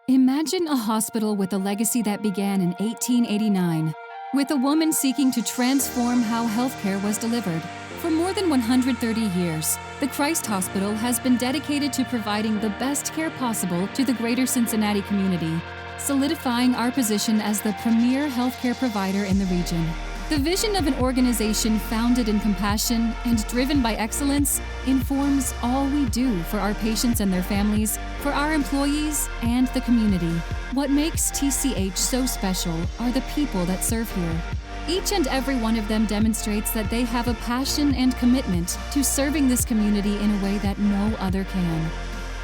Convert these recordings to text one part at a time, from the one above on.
Imagine a hospital with a legacy that began in 1889, with a woman seeking to transform how healthcare was delivered. For more than 130 years, the Christ Hospital has been dedicated to providing the best care possible to the greater Cincinnati community, solidifying our position as the premier healthcare provider in the region. The vision of an organization founded in compassion and driven by excellence informs all we do for our patients and their families, for our employees, and the community. What makes TCH so special are the people that serve here. Each and every one of them demonstrates that they have a passion and commitment to serving this community in a way that no other can.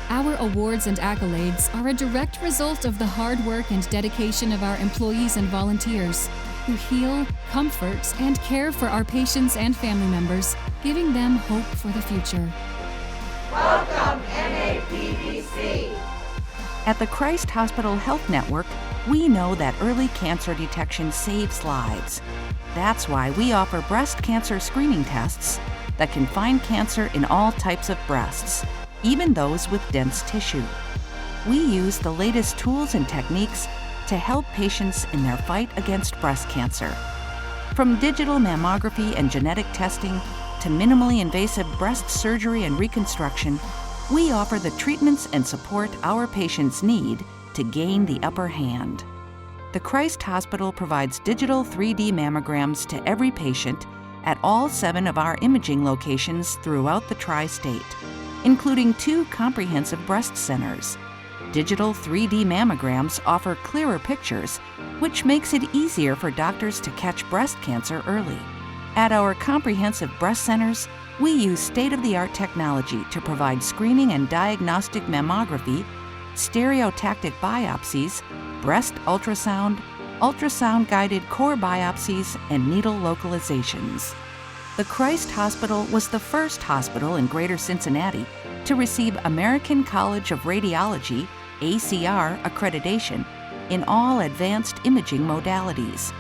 Our awards and accolades are a direct result of the hard work and dedication of our employees and volunteers, who heal, comfort, and care for our patients and family members, giving them hope for the future. Welcome, Napbc! At the Christ Hospital Health Network, we know that early cancer detection saves lives. That's why we offer breast cancer screening tests that can find cancer in all types of breasts, even those with dense tissue. We use the latest tools and techniques to help patients in their fight against breast cancer. From digital mammography and genetic testing to minimally invasive breast surgery and reconstruction, we offer the treatments and support our patients need to gain the upper hand. The Christ Hospital provides digital 3D mammograms to every patient at all 7 of our imaging locations throughout the tri-state, including 2 comprehensive breast centers. Digital 3D mammograms offer clearer pictures, which makes it easier for doctors to catch breast cancer early. At our comprehensive breast centers, we use state-of-the-art technology to provide screening and diagnostic mammography, stereotactic biopsies, breast ultrasound, ultrasound-guided core biopsies, and needle localizations. The Christ Hospital was the first hospital in Greater Cincinnati to receive American College of Radiology ACR accreditation in all advanced imaging modalities.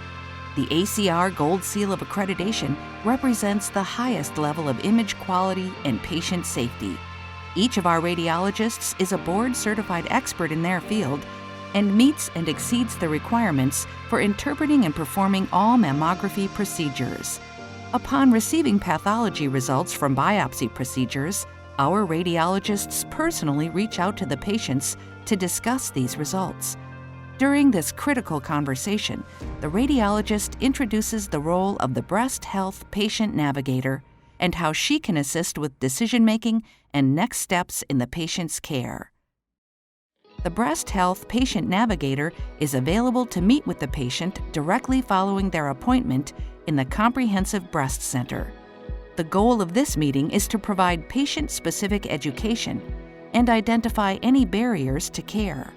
The ACR Gold Seal of Accreditation represents the highest level of image quality and patient safety. Each of our radiologists is a board-certified expert in their field and meets and exceeds the requirements for interpreting and performing all mammography procedures. Upon receiving pathology results from biopsy procedures, our radiologists personally reach out to the patients to discuss these results. During this critical conversation, the radiologist introduces the role of the breast health patient navigator and how she can assist with decision-making and next steps in the patient's care. The breast health patient navigator is available to meet with the patient directly following their appointment in the Comprehensive Breast Center. The goal of this meeting is to provide patient-specific education and identify any barriers to care.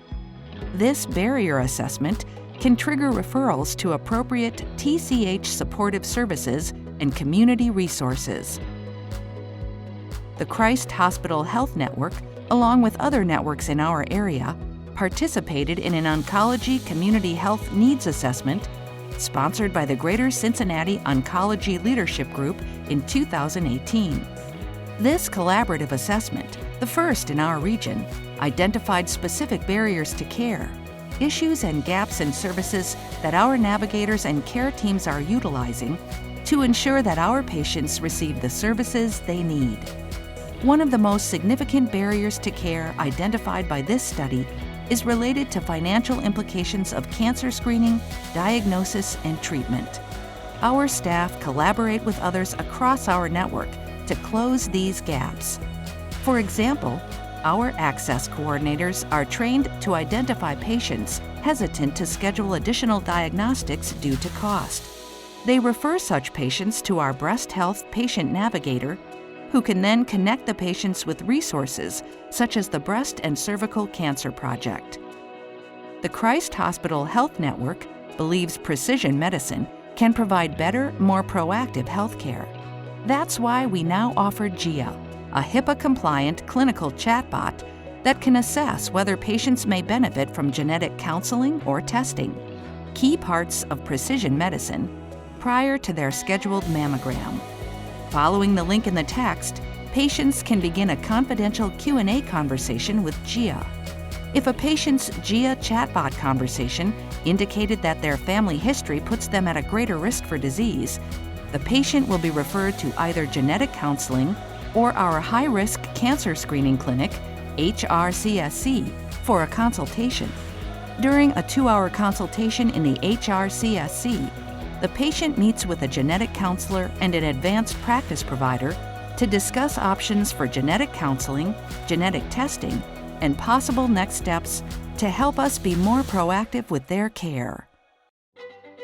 This barrier assessment can trigger referrals to appropriate TCH supportive services and community resources. The Christ Hospital Health Network, along with other networks in our area, participated in an oncology community health needs assessment sponsored by the Greater Cincinnati Oncology Leadership Group in 2018. This collaborative assessment, the first in our region, identified specific barriers to care, issues and gaps in services that our navigators and care teams are utilizing to ensure that our patients receive the services they need. One of the most significant barriers to care identified by this study is related to financial implications of cancer screening, diagnosis, and treatment. Our staff collaborate with others across our network to close these gaps. For example, our access coordinators are trained to identify patients hesitant to schedule additional diagnostics due to cost. They refer such patients to our breast health patient navigator, who can then connect the patients with resources such as the Breast and Cervical Cancer Project. The Christ Hospital Health Network believes precision medicine can provide better, more proactive health care. That's why we now offer GIA, a HIPAA-compliant clinical chatbot that can assess whether patients may benefit from genetic counseling or testing, key parts of precision medicine, prior to their scheduled mammogram. Following the link in the text, patients can begin a confidential Q&A conversation with GIA. If a patient's GIA chatbot conversation indicated that their family history puts them at a greater risk for disease, the patient will be referred to either genetic counseling or our high-risk cancer screening clinic, HRCSC, for a consultation. During a 2-hour consultation in the HRCSC, the patient meets with a genetic counselor and an advanced practice provider to discuss options for genetic counseling, genetic testing, and possible next steps to help us be more proactive with their care.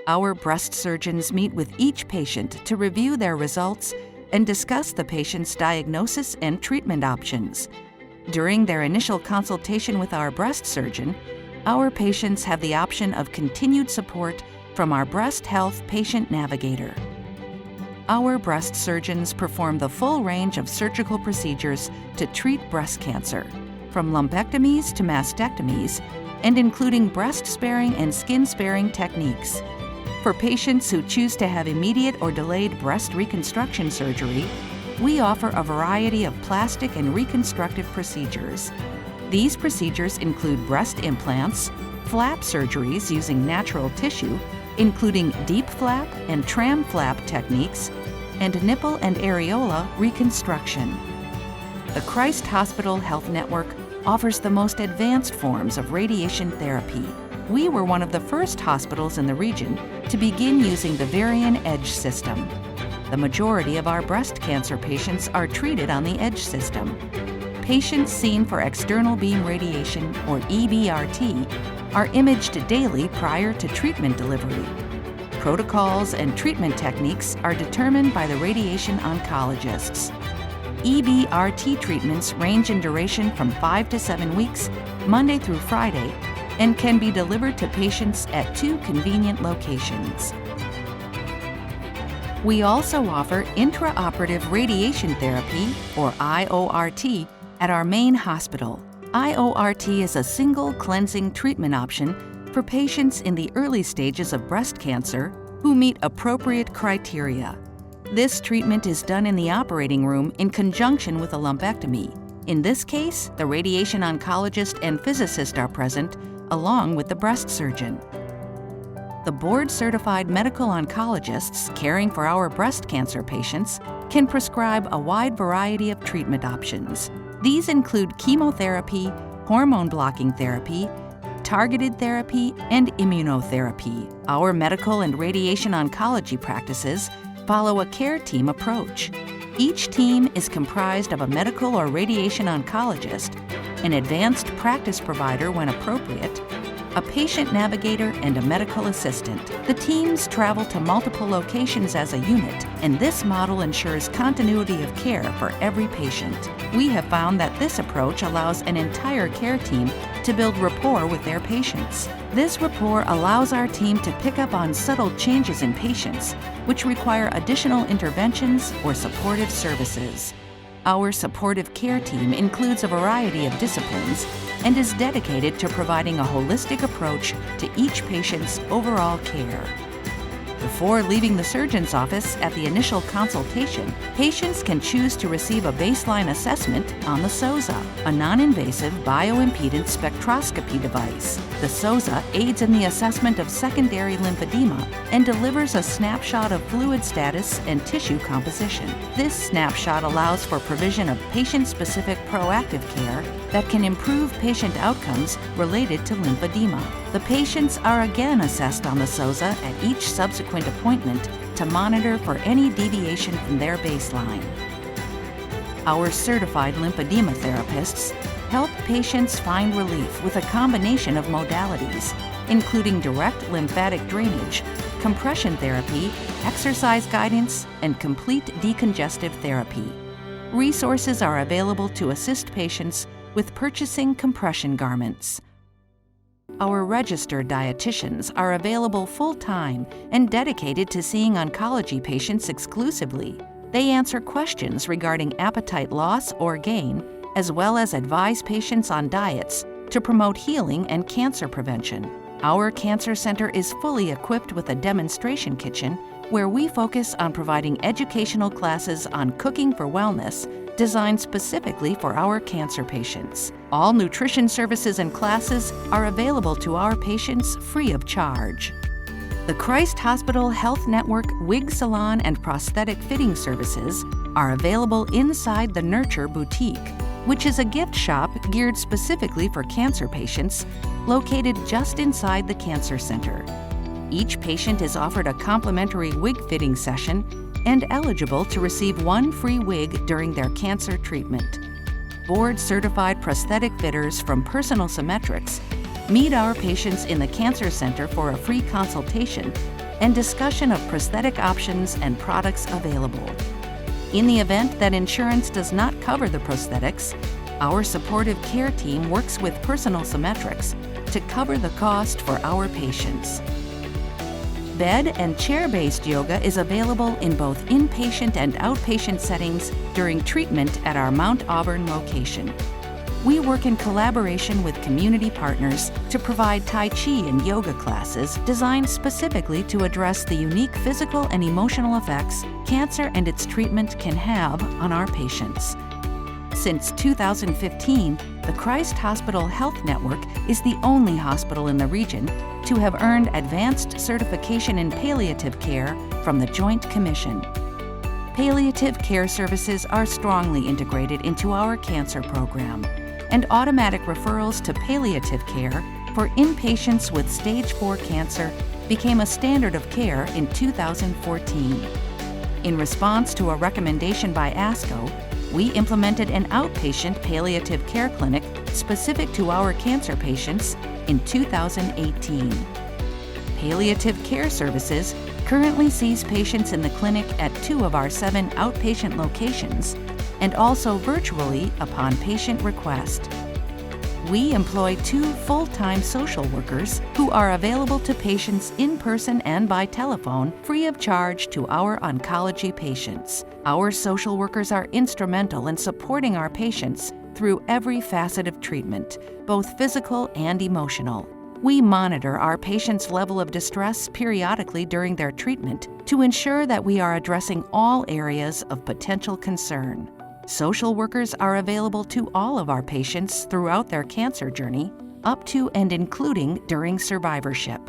Our breast surgeons meet with each patient to review their results and discuss the patient's diagnosis and treatment options. During their initial consultation with our breast surgeon, our patients have the option of continued support from our Breast Health Patient Navigator. Our breast surgeons perform the full range of surgical procedures to treat breast cancer, from lumpectomies to mastectomies, and including breast-sparing and skin-sparing techniques. For patients who choose to have immediate or delayed breast reconstruction surgery, we offer a variety of plastic and reconstructive procedures. These procedures include breast implants, flap surgeries using natural tissue, including deep flap and tram flap techniques, and nipple and areola reconstruction. The Christ Hospital Health Network offers the most advanced forms of radiation therapy. We were one of the first hospitals in the region to begin using the Varian Edge system. The majority of our breast cancer patients are treated on the Edge system. Patients seen for external beam radiation, or EBRT, are imaged daily prior to treatment delivery. Protocols and treatment techniques are determined by the radiation oncologists. EBRT treatments range in duration from 5 to 7 weeks, Monday through Friday, and can be delivered to patients at 2 convenient locations. We also offer intraoperative radiation therapy, or IORT, at our main hospital. IORT is a single cleansing treatment option for patients in the early stages of breast cancer who meet appropriate criteria. This treatment is done in the operating room in conjunction with a lumpectomy. In this case, the radiation oncologist and physicist are present, along with the breast surgeon. The board-certified medical oncologists caring for our breast cancer patients can prescribe a wide variety of treatment options. These include chemotherapy, hormone-blocking therapy, targeted therapy, and immunotherapy. Our medical and radiation oncology practices follow a care team approach. Each team is comprised of a medical or radiation oncologist, an advanced practice provider when appropriate, a patient navigator, and a medical assistant. The teams travel to multiple locations as a unit, and this model ensures continuity of care for every patient. We have found that this approach allows an entire care team to build rapport with their patients. This rapport allows our team to pick up on subtle changes in patients, which require additional interventions or supportive services. Our supportive care team includes a variety of disciplines and is dedicated to providing a holistic approach to each patient's overall care. Before leaving the surgeon's office at the initial consultation, patients can choose to receive a baseline assessment on the SOZA, a non-invasive bioimpedance spectroscopy device. The SOZA aids in the assessment of secondary lymphedema and delivers a snapshot of fluid status and tissue composition. This snapshot allows for provision of patient-specific proactive care that can improve patient outcomes related to lymphedema. The patients are again assessed on the SOZA at each subsequent appointment to monitor for any deviation from their baseline. Our certified lymphedema therapists help patients find relief with a combination of modalities, including direct lymphatic drainage, compression therapy, exercise guidance, and complete decongestive therapy. Resources are available to assist patients with purchasing compression garments. Our registered dietitians are available full-time and dedicated to seeing oncology patients exclusively. They answer questions regarding appetite loss or gain, as well as advise patients on diets to promote healing and cancer prevention. Our cancer center is fully equipped with a demonstration kitchen where we focus on providing educational classes on cooking for wellness designed specifically for our cancer patients. All nutrition services and classes are available to our patients free of charge. The Christ Hospital Health Network wig salon and prosthetic fitting services are available inside the Nurture Boutique, which is a gift shop geared specifically for cancer patients located just inside the Cancer Center. Each patient is offered a complimentary wig fitting session and eligible to receive one free wig during their cancer treatment. Board-certified prosthetic fitters from Personal Symmetrics meet our patients in the Cancer Center for a free consultation and discussion of prosthetic options and products available. In the event that insurance does not cover the prosthetics, our supportive care team works with Personal Symmetrics to cover the cost for our patients. Bed and chair-based yoga is available in both inpatient and outpatient settings during treatment at our Mount Auburn location. We work in collaboration with community partners to provide Tai Chi and yoga classes designed specifically to address the unique physical and emotional effects cancer and its treatment can have on our patients. Since 2015, the Christ Hospital Health Network is the only hospital in the region to have earned advanced certification in palliative care from the Joint Commission. Palliative care services are strongly integrated into our cancer program, and automatic referrals to palliative care for inpatients with stage 4 cancer became a standard of care in 2014. In response to a recommendation by ASCO, we implemented an outpatient palliative care clinic specific to our cancer patients in 2018. Palliative care services currently sees patients in the clinic at 2 of our 7 outpatient locations and also virtually upon patient request. We employ 2 full-time social workers who are available to patients in person and by telephone free of charge to our oncology patients. Our social workers are instrumental in supporting our patients through every facet of treatment, both physical and emotional. We monitor our patients' level of distress periodically during their treatment to ensure that we are addressing all areas of potential concern. Social workers are available to all of our patients throughout their cancer journey, up to and including during survivorship.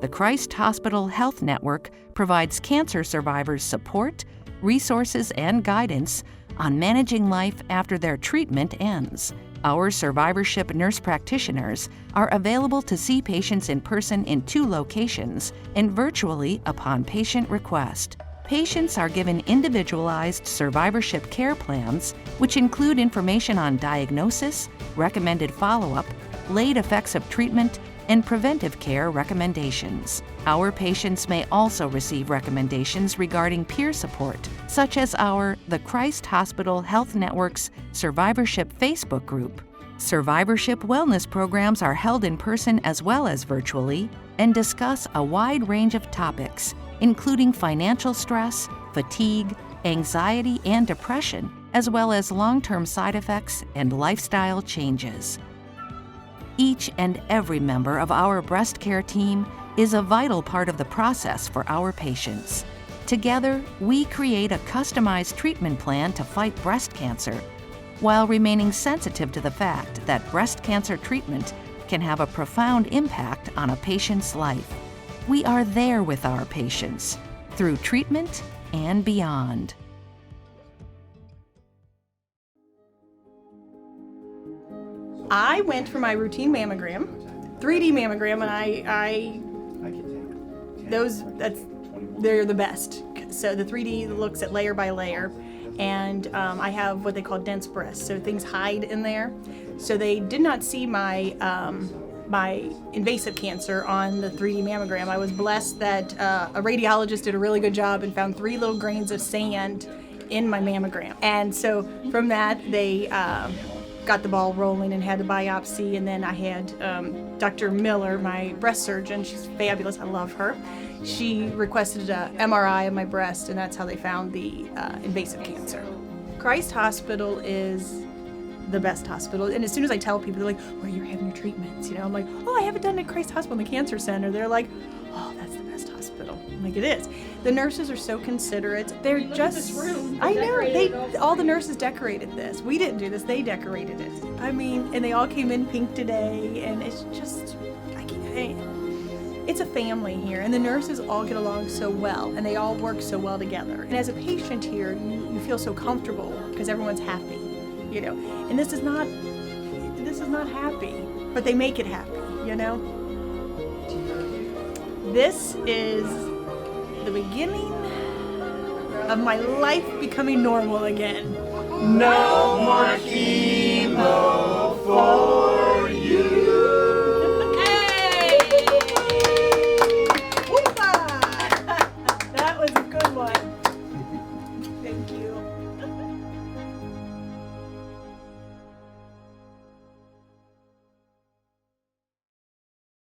The Christ Hospital Health Network provides cancer survivors support, resources, and guidance on managing life after their treatment ends. Our survivorship nurse practitioners are available to see patients in person in 2 locations and virtually upon patient request. Patients are given individualized survivorship care plans, which include information on diagnosis, recommended follow-up, late effects of treatment, and preventive care recommendations. Our patients may also receive recommendations regarding peer support, such as the Christ Hospital Health Network's Survivorship Facebook group. Survivorship wellness programs are held in person as well as virtually and discuss a wide range of topics, including financial stress, fatigue, anxiety, and depression, as well as long-term side effects and lifestyle changes. Each and every member of our breast care team is a vital part of the process for our patients. Together, we create a customized treatment plan to fight breast cancer, while remaining sensitive to the fact that breast cancer treatment can have a profound impact on a patient's life. We are there with our patients through treatment and beyond. I went for my routine mammogram, 3D mammogram, and they're the best. So the 3D looks at layer by layer, and I have what they call dense breasts, so things hide in there. So they did not see my invasive cancer on the 3D mammogram. I was blessed that a radiologist did a really good job and found 3 little grains of sand in my mammogram. And so from that, they got the ball rolling and had the biopsy. And then I had Dr. Miller, my breast surgeon. She's fabulous. I love her. She requested an MRI of my breast, and that's how they found the invasive cancer. Christ Hospital is the best hospital. And as soon as I tell people, they're like, where you're having your treatments, I'm like, oh, I have it done at Christ Hospital in the Cancer Center. They're like, oh, that's the best hospital. hospital. I'm like, it is. The nurses are so considerate. They're Look just, at this room. I They know, decorated it all the nurses decorated this. We didn't do this, they decorated it. I mean, and they all came in pink today, and it's just, it's a family here, and the nurses all get along so well, and they all work so well together. And as a patient here, you feel so comfortable because everyone's happy, you know. And this is not happy, but they make it happy, you know. This is the beginning of my life becoming normal again. No more chemo for